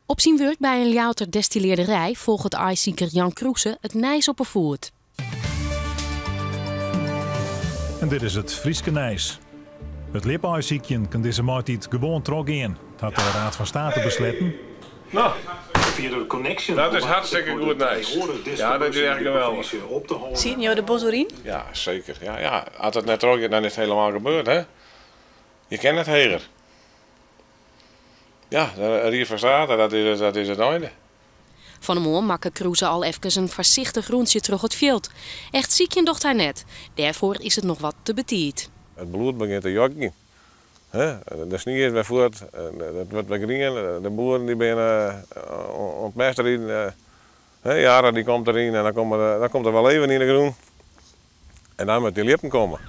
Op zijn werk bij een Ljouter destilleerderij volgt ijzieker Jan Kroese het nijs op een voet. En dit is het Frieske nijs. Het lipijziekje kan deze maaltijd gewoon teruggaan. Dat had de Raad van State besloten. Nou, via de connection. dat is hartstikke goed nijs. Ja, dat is echt geweldig. Zie je de bosorien? Ja, zeker. Ja, als het net teruggaat, dan is het helemaal gebeurd, hè? Je kent het heger. Ja, Rier van Straten, dat is het einde. Van hem om maakt Kroese al even een voorzichtig rondje terug het veld. Echt ziekje docht hij net. Daarvoor is het nog wat te betiet. Het bloed begint te jokken. De sneeuw is weer voort, het wordt weer groen. De boeren die beginnen ontmest erin. Jaren die komt erin en dan komt er wel even in de groen. En dan moet die lippen komen.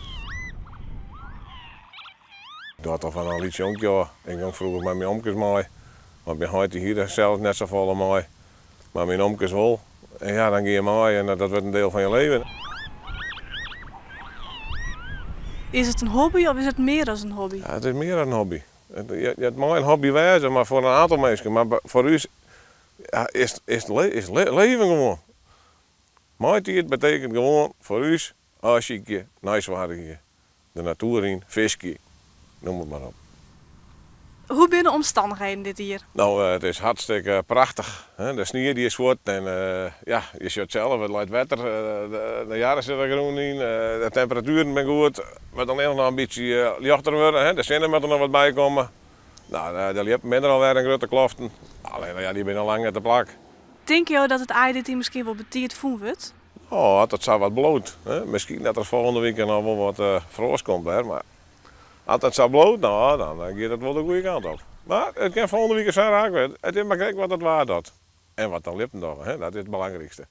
Ik doe het al van een liedje jonkje. Ik ging vroeger met mijn omkes mee. Want mijn huid hier zelfs net zo vol mee. Maar mijn omkes wel. En ja, dan ga je mee en dat wordt een deel van je leven. Is het een hobby of is het meer dan een hobby? Ja, het is meer dan een hobby. Je hebt mooi een hobby wijzen, maar voor een aantal mensen. Maar voor u is het leven gewoon. Maaitijd betekent gewoon voor u aasjiekje, nijswaardigje, de natuur in, visje, noem het maar op. Hoe zijn de omstandigheden dit hier? Nou, het is hartstikke prachtig. De sneeuw die is goed en ja, je ziet zelf, het lijkt wetter, de jaren zitten er groen in, de temperaturen zijn goed. Het alleen nog een beetje lichter worden, de zinnen moeten er nog wat bij komen. Nou, de lippen minder alweer een grote kloften. Alleen ja, die zijn al lang uit de plak. Denk je dat het ei dit hier misschien wel betiert voelen wordt? Oh, dat zou wat bloot. Misschien dat er volgende week nog wel wat frost komt, maar als het zou bloot, nou, dan gaat het wel de goede kant op. Maar het kan volgende week zo raak worden. Het is maar kijken wat het waard had. En wat dan lippen doen, dat is het belangrijkste.